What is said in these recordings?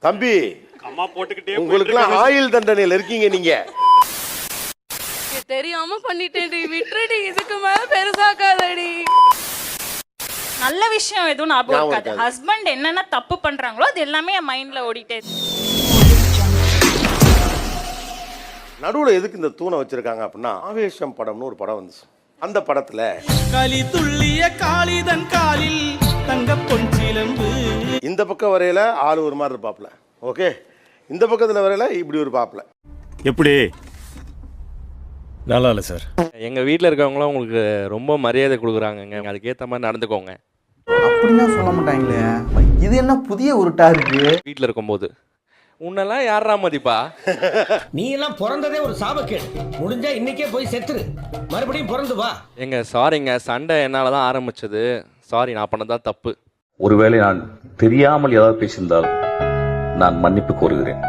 தம்பி அம்மா போட்டுக்கிட்டே உங்களுக்குலாம் ஆயுள் தண்டனையில இருக்கீங்க நீங்க. தெரியாம பண்ணிட்டேன்டி, விட்டுடி, இதுக்கு மேல பெருசாக்காதடி. நல்ல விஷயம் எதுவும் ஞாபகம் இருக்காது. ஹஸ்பண்ட் என்னென்ன தப்பு பண்றாங்களோ அது எல்லாமே என் மைண்ட்ல ஓடிட்டே இருக்கு. நடுவுல எதுக்கு இந்த தூணை வச்சிருக்காங்க அப்படின்னா, ஆவேசம் படம்னு ஒரு படம் வந்துச்சு. அந்த படத்துல களி துள்ளிய காளிதன் காலில் தங்க பொன்சிலம்பு, இந்த பக்கம் வரையில ஆளு ஒரு மாதிரி இருப்பாப்ல, ஓகே, இந்த பக்கத்துல வரையில இப்படி ஒரு பாப்ல. எப்படி நல்லா இல்லை சார். எங்கள் வீட்டில் இருக்கவங்களாம் உங்களுக்கு ரொம்ப மரியாதை கொடுக்குறாங்கங்க, அதுக்கேற்ற மாதிரி நடந்துக்கோங்க. அப்படின்னா சொல்ல மாட்டாங்களே, இது என்ன புதிய உருட்டா இருக்கு? வீட்டில் இருக்கும்போது உன்னெல்லாம் யாரா மதிப்பா? நீ எல்லாம் பிறந்ததே ஒரு சாபக்கேடு. முடிஞ்சா இன்னைக்கே போய் செத்துரு, மறுபடியும் பிறந்து வா. எங்க சாரிங்க, சண்டை என்னால் தான் ஆரம்பிச்சது. சாரி, நான் பண்ணதான் தப்பு. ஒருவேளை நான் தெரியாமல் ஏதாவது பேசியிருந்தால் நான் மன்னிப்பு கோருகிறேன்.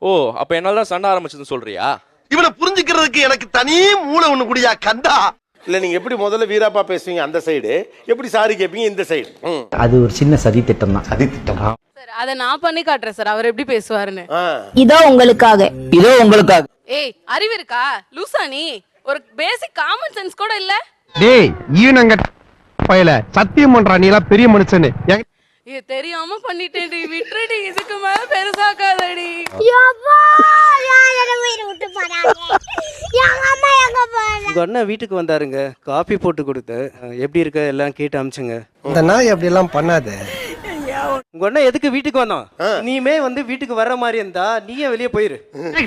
ஓ, அப்போ என்னால் தான் சண்டை ஆரம்பிச்சதுன்னு சொல்றியா? இவனை புரிஞ்சுக்கிறதுக்கு எனக்கு தனி மூளை ஒண்ணு கூடியா கண்டா. இல்ல நீங்க எப்படி முதல்ல வீராப்பா பேசுவீங்க அந்த சைடு, எப்படி சாரி கேட்பீங்க இந்த சைடு. அது ஒரு சின்ன சதி திட்டம் தான். சதி திட்டம். சார், அதை நான் பண்ணி காட்டுறேன் சார், அவர் எப்படி பேசுவாருன்னு. இதோ உங்களுக்காக, இதோ உங்களுக்காக. ஏய், அறிவு இருக்கா லூசா நீ? ஒரு பேசிக் காமன் சென்ஸ் கூட இல்ல. டேய் ஈனங்க பயல, சத்தியம் பண்றா நீ எல்லாம் பெரிய மனுஷனு. இது தெரியாம பண்ணிட்டேன்டி, விட்டுடி, இதுக்கு மேல பெருசாக்காதடி. உங்க அண்ணா வீட்டுக்கு வந்தாருங்க, காபி போட்டு கொடுத்து எப்படி இருக்க எல்லாம் கேட்டு அமிச்சுங்க. இந்த நாய் அப்படி எல்லாம் பண்ணாத. உங்க அண்ணா எதுக்கு வீட்டுக்கு வந்தான்? நீமே வந்து வீட்டுக்கு வர்ற மாதிரி இருந்தா நீயே வெளியே போயிரு.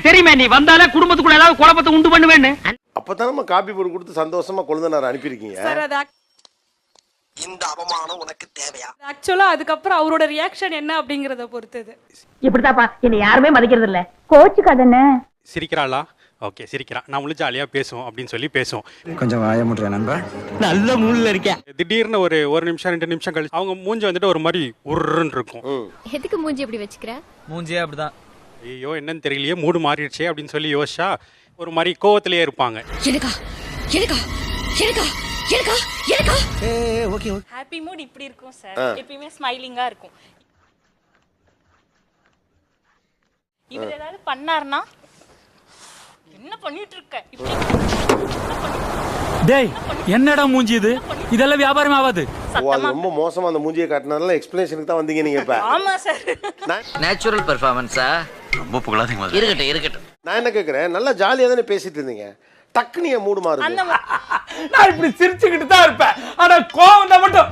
தெரியுமே, நீ வந்தாலே குடும்பத்துக்குள்ள ஏதாவது குழப்பத்தை உண்டு பண்ணுவேன்னு. அப்பதான் நம்ம காப்பி போட்டு கொடுத்து சந்தோஷமா கொழுந்தனார் அனுப்பியிருக்கீங்க. சார், அது இந்த அவமானம் உனக்கு தேவையா? ஆக்சுவலா அதுக்கப்புறம் அவரோட ரியாக்ஷன் என்ன அப்படிங்கறத பொறுத்தது. இப்படிதாப்பா, என்ன யாருமே மதிக்கிறது இல்ல. கோச்சுக்காதன்னு. சிரிக்கிறாளா? ஓகே, சிரிக்கிறா, நான் முழு ஜாலியாக பேசுவோம் அப்படின்னு சொல்லி பேசுவோம். கொஞ்சம் வாய முட்ற நண்பா. நல்ல மூணுல இருக்கேன். திடீர்னு ஒரு நிமிஷம் 2 நிமிஷம் கழிச்சு அவங்க மூஞ்சி வந்துட்டு ஒரு மாதிரி உருன்னு இருக்கும். எதுக்கு மூஞ்சி இப்படி வச்சுக்கிற? மூஞ்சியே அப்படிதான். ஐயோ என்னன்னு தெரியலையே, மூடு மாறிடுச்சே அப்படின்னு சொல்லி யோசிச்சா ஒரு மாதிரி கோவத்திலேயே இருப்பாங்க. எனக்கா எனக்கா எனக்கா எனக்கா எனக்கா ஓகே. ஹாப்பி மூட் இப்படி இருக்கும் சார், எப்பயுமே ஸ்மைலிங்கா இருக்கும். இவர் ஏதாவது பண்ணாருன்னா என்ன பண்ணிட்டு இருக்க இப்படி டேய், என்னடா மூஞ்சி இது? இதெல்லாம் வியாபாரம் ஆகாது. ஓ, அது ரொம்ப மோசமா அந்த மூஞ்சியை காட்டினதுனால எக்ஸ்பிளனேஷனுக்கு தான் வந்தீங்க நீங்க. இப்ப ஆமா சார், நேச்சுரல் பெர்ஃபார்மன்ஸா? ரொம்ப புகழாதீங்க. இருக்கட்டும் இருக்கட்டும். நான் என்ன கேக்குறேன், நல்லா ஜாலியா தானே பேசிட்டு இருந்தீங்க, டக்குனு என் மூடு மாறுது. நான் இப்படி சிரிச்சுக்கிட்டு தான் இருப்பேன், ஆனா கோவம் தான் மட்டும்.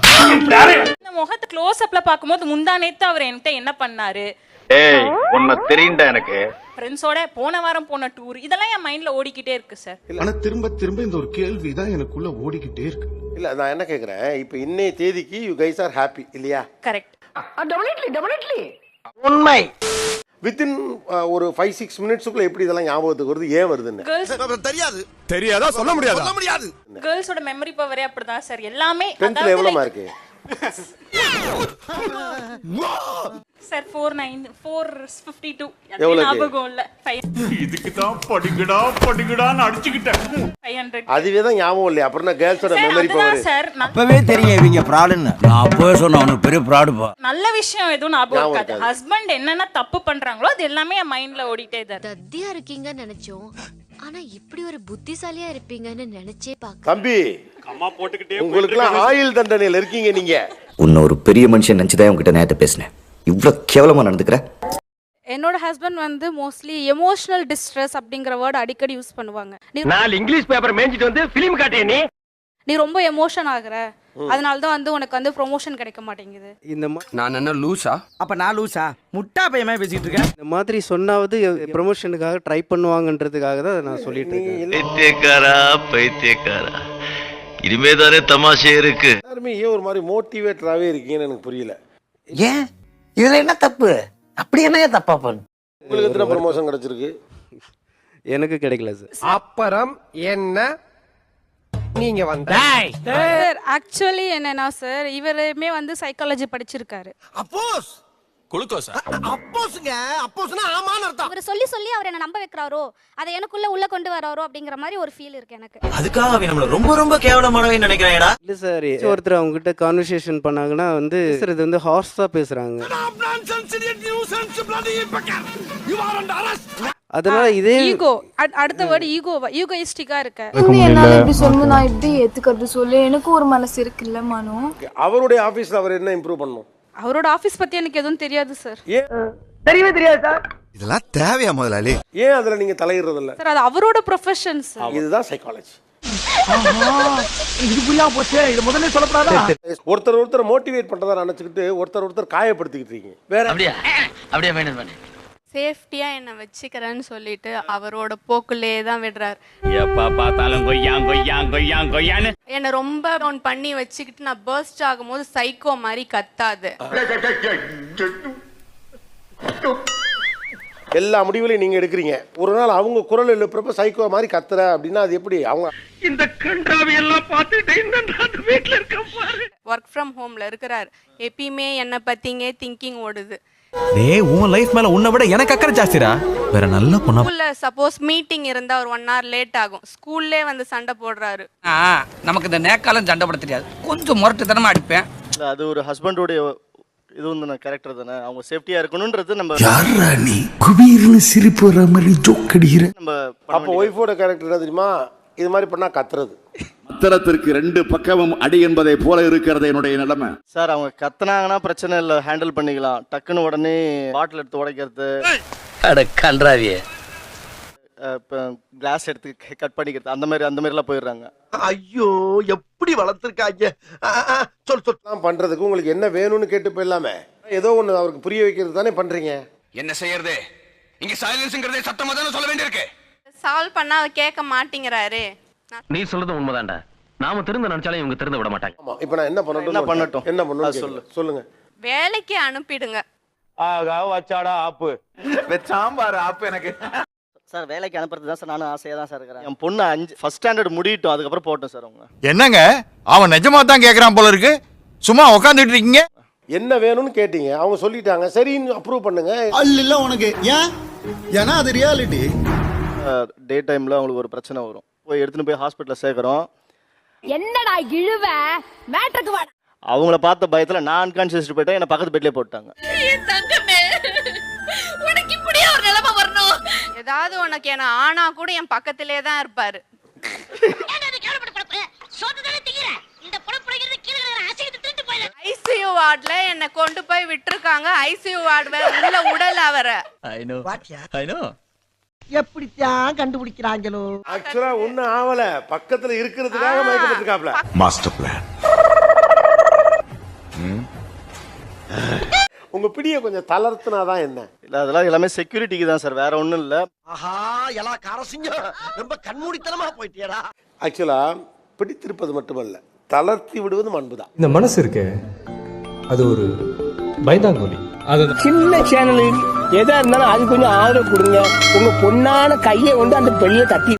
இந்த முகத்தை க்ளோஸ் அப்ல பாக்கும்போது முந்தா நேத்து அவர் என்கிட்ட என்ன பண்ணாரு, ஏய் உன்னை தெரியும்டா எனக்கு. ஃப்ரெண்ட்ஸோட போன வாரம் போன டூர், இதெல்லாம் என் மைண்ட்ல ஓடிக்கிட்டே இருக்கு சார். ஆனா திரும்ப திரும்ப இந்த ஒரு கேள்விதான் எனக்குள்ள ஓடிக்கிட்டே இருக்கு. இல்ல நான் என்ன கேக்குறேன், இப்ப இன்னைய தேதிக்கு யூ கைஸ் ஆர் ஹாப்பி இல்லையா? கரெக்ட். உண்மை. வித்தின் ஒரு 5-6 மினிட்ஸுக்குள்ள எப்படி இதெல்லாம் ஞாபகத்துக்கு வருது, ஏன் வருதுன்னு தெரியாது. தெரியாதா? சொல்ல முடியாதா? சொல்ல முடியாது. கேர்ள்ஸோட மெமரி பவரே அப்படிதான் சார். எல்லாமே 10th எவ்வளவு இருக்கு சார்? 452. எவ்வளவு ஞாபகம் இல்ல. இதுக்கு தான் படிக்கடான்னு அடிச்சுக்கிட்டேன். 500. அதுவே தான் ஞாபகம் இல்லையா? அப்புறம் கேர்ள்ஸோட மெமரி பவர். சார், அப்பவே தெரியும் இவங்க ஃப்ராடுன்னு. நான் அப்பவே சொன்னேன் அவனுக்கு பெரிய ஃப்ராடுப்பா. நல்ல விஷயம் எதுவும் ஞாபகம் இருக்காது. ஹஸ்பண்ட் என்னென்ன தப்பு பண்றாங்களோ அது எல்லாமே என் மைண்ட்ல ஓடிட்டே தான். தத்தியா இருக்கீங்கன்னு நினைச்சோம், ஆனா இப்படி ஒரு புத்திசாலியா இருப்பீங்கன்னு நினைச்சே பாக்க. தம்பி அம்மா போட்டுக்கிட்டே உங்களுக்குலாம் ஆயுள் தண்டனையில இருக்கீங்க நீங்க. உன்னை ஒரு பெரிய மனுஷன் நினைச்சுதான் உங்ககிட்ட நேரத்தை பேசினேன். இவ்வளவு கேவலமா நடந்துக்கிற. என்னோட ஹஸ்பண்ட் வந்து மோஸ்ட்லி எமோஷனல் டிஸ்ட்ரெஸ் அப்படிங்கிற வேர்ட் அடிக்கடி யூஸ் பண்ணுவாங்க. நாலு இங்கிலீஷ் பேப்பர் மேஞ்சிட்டு வந்து பிலிம் காட்டிய நீ ரொம்ப எமோஷன் ஆகுற, அதனால தான் வந்து உனக்கு வந்து ப்ரொமோஷன் கிடைக்க மாட்டேங்குது. இந்த நான் என்ன லூசா? அப்ப நான் லூசா? முட்டா பையமா பேசிட்டு இருக்கேன். இந்த மாதிரி சொன்னாவது ப்ரொமோஷனுக்காக ட்ரை பண்ணுவாங்கன்றதுக்காக தான் நான் சொல்லிட்டு இருக்கேன். பைத்தியக்காரா பைத்தியக்காரா, இனிமேதானே தமாஷே இருக்கு. எல்லாருமே ஏன் ஒரு மாதிரி மோட்டிவேட்டராகவே இருக்கீங்கன்னு எனக்கு புரியல. ஏன் இதுல என்ன தப்பு? அப்படி என்ன தப்பா பண்ணு? உங்களுக்கு எத்தனை ப்ரமோஷன் கிடைச்சிருக்கு? எனக்கு கிடைக்கல சார். அப்புறம் என்ன நீங்க வந்த? சார், ஆக்சுவலி என்னன்னா சார், இவருமே வந்து சைக்காலஜி படிச்சிருக்காரு. அப்போஸ் குளுக்கோஸா? அப்போஸ்ங்க அப்போஸ்னா ஆமான்னு அர்த்தம். அவர் சொல்லி சொல்லி அவர் என்ன நம்ப வைக்கிறாரோ, அதை எனக்குள்ள உள்ள கொண்டு வராரோ அப்படிங்கிற மாதிரி ஒரு ஃபீல் இருக்கு எனக்கு. அதுக்காக அவன் நம்மள ரொம்ப ரொம்ப கேவலமானவன் நினைக்கிறாயடா. இல்லை சார், ஒருத்தர் அவங்க கிட்ட கான்வர்சேஷன் பண்ணாங்கன்னா வந்து பேசுறது வந்து ஹார்ஸாக பேசுறாங்க. அதனால இதே ஈகோ, அடுத்த வேர்டு ஈகோவா, ஈகோயிஸ்டிக்கா இருக்க. என்னால இப்படி சொன்னா நான் எப்படி ஏத்துக்கிறது சொல்லு? எனக்கு ஒரு மனசு இருக்குல்ல மனோ. அவருடைய ஆபீஸ்ல அவர் என்ன இம்ப்ரூவ் பண்ணணும்? அவரோட ஆபீஸ் பத்தி எனக்கு எதுவும் தெரியாது சார். ஏன் தெரியவே தெரியாது சார். இதெல்லாம் தேவையா முதலாளி? ஏன் அதுல நீங்க தலையிடுறது இல்ல? சார் அது அவரோட ப்ரொஃபஷன் சார். இதுதான் சைக்காலஜி. இது புரியா போச்சு. இது முதல்ல சொல்லப்படாதா? ஒருத்தர் மோட்டிவேட் பண்றதா நினைச்சுக்கிட்டு ஒருத்தர் காயப்படுத்திக்கிட்டு இருக்கீங்க. வேற அப்படியே மெயின்டைன் பண்ணு. சேஃப்டியா என்ன வச்சுக்கிறேன்னு சொல்லிட்டு அவரோட போக்குலே தான் விடுறாரு. எப்ப பார்த்தாலும் கொய்யான்னு என்ன ரொம்ப டவுன் பண்ணி வச்சுக்கிட்டு நான் பர்ஸ்ட் ஆகும்போது சைக்கோ மாதிரி கத்தாது. எல்லா முடிவுலையும் நீங்க எடுக்கிறீங்க. ஒரு நாள் அவங்க குரல் எழுப்புறப்ப சைக்கோ மாதிரி கத்துற அப்படின்னா அது எப்படி? அவங்க இந்த கன்றாவை எல்லாம் பார்த்துட்டு இந்த வீட்ல இருக்க பாரு. ஒர்க் ஃப்ரம் ஹோம்ல இருக்கிறார். எப்பயுமே என்ன பத்திங்க திங்கிங் ஓடுது. டேய், உன் லைஃப் மேல உன்னை விட எனக்கு அக்கறை ஜாஸ்திடா. வேற நல்ல பொண்ணா. ஸ்கூல்ல சப்போஸ் மீட்டிங் இருந்தா ஒரு 1 hour லேட் ஆகும். ஸ்கூல்லே வந்து சண்டை போடுறாரு. நமக்கு இந்த நேக்காலம் சண்டை போட தெரியாது. கொஞ்சம் முரட்டுத்தனமா அடிப்பேன். அது ஒரு ஹஸ்பண்டோட இது வந்து கேரக்டர் தானே. அவங்க சேஃப்டியா இருக்கணும்ன்றது நம்ம யாரா நீ குபீர்னு சிரிப்பு வர மாதிரி ஜோக் அடிக்கிற? நம்ம அப்போ ஒய்ஃபோட கேரக்டர் என்ன தெரியுமா? இது மாதிரி பண்ணா கத்துறது. அத்தரத்திற்கு 2 பக்கமும் அடி என்பதை போல இருக்கிறது என்னுடைய நிலைமை. சார் அவங்க கத்துனாங்கன்னா பிரச்சனை இல்லை, ஹேண்டில் பண்ணிக்கலாம். டக்குன்னு உடனே பாட்டில் எடுத்து உடைக்கிறது, அட கன்றாவியே, இப்போ கிளாஸ் எடுத்து கட் பண்ணிக்கிறது, அந்த மாதிரிலாம் போயிடுறாங்க. ஐயோ எப்படி வளர்த்துருக்காங்க. சொல் பண்றதுக்கு உங்களுக்கு என்ன வேணும்னு கேட்டு போயிடலாமே. ஏதோ ஒன்று அவருக்கு புரிய வைக்கிறது தானே பண்றீங்க. என்ன செய்யறது? இங்க சைலன்ஸ்ங்கிறதே சத்தமா தானே சொல்ல வேண்டியிருக்கு. சால்வ் பண்ணா அவர் கேட்க மாட்டேங்கிறாரு. நீ சொல்றது உண்மைதான்டா. நாம திருந்த நினைச்சாலும் இவங்க திருந்த விட மாட்டாங்க. ஆமா, இப்போ நான் என்ன பண்ணட்டும் சொல்லுங்க. வேலைக்கு அனுப்பிடுங்க. ஆகா வச்சாடா ஆப்பு சாம்பார் ஆப்பு எனக்கு. சார் வேலைக்கு அனுப்புறது தான் சார் நானும் ஆசையாக தான் சார் இருக்கிறேன். என் பொண்ணு 1st ஸ்டாண்டர்ட் முடியட்டும், அதுக்கப்புறம் போட்டோம் சார். அவங்க என்னங்க அவன் நிஜமா தான் கேக்குறான் போல இருக்கு. சும்மா உட்காந்துட்டு இருக்கீங்க. என்ன வேணும்னு கேட்டீங்க, அவங்க சொல்லிட்டாங்க, சரின்னு அப்ரூவ் பண்ணுங்க. அல்ல உனக்கு ஏன்? ஏன்னா அது ரியாலிட்டி. டே டைமில் அவங்களுக்கு ஒரு பிரச்சனை வரும். போய் எடுத்துன்னு போய் ஹாஸ்பிட்டலில் சேர்க்குறோம். என்னடா இழுவ மேட்ருக்கு வா. அவங்கள பார்த்த பயத்தில் நான் அன்கான்ஷியஸ் போயிட்டேன். என்னை பக்கத்து பெட்லேயே போட்டாங்க. உனக்கு இப்படியே ஒரு நிலைமை வரணும். ஏதாவது உனக்கு என்ன ஆனா கூட என் பக்கத்திலே தான் இருப்பாரு. ஐசியூ வார்டுல என்ன கொண்டு போய் விட்டுருக்காங்க. ஐசியூ வார்டு உள்ள உடல் அவரை. எப்படித்தான் கண்டுபிடிக்கிறாங்களோ. ஆக்சுவலா ஒன்னும் ஆவல, பக்கத்துல இருக்கிறதுக்காக மயக்கப்பட்டிருக்காப்ல. Master plan. உங்க பிடிய கொஞ்சம் தளர்த்துனாதான் என்ன? இல்லை அதெல்லாம் எல்லாமே செக்யூரிட்டிக்கு தான் சார், வேற ஒன்றும் இல்லை. ஆஹா எல்லாம் காரசிங்க ரொம்ப கண்மூடித்தனமா போயிட்டியடா. ஆக்சுவலா பிடித்திருப்பது மட்டுமல்ல, தளர்த்தி விடுவதும் அன்புதான். இந்த மனசு இருக்கு, அது ஒரு பயந்தாங்கோலி. சின்ன சேனல் எதா இருந்தாலும் அது கொஞ்சம் ஆதரவு கொடுங்க. உங்க பொண்ணான கையை கொண்டு அந்த பெரிய தட்டி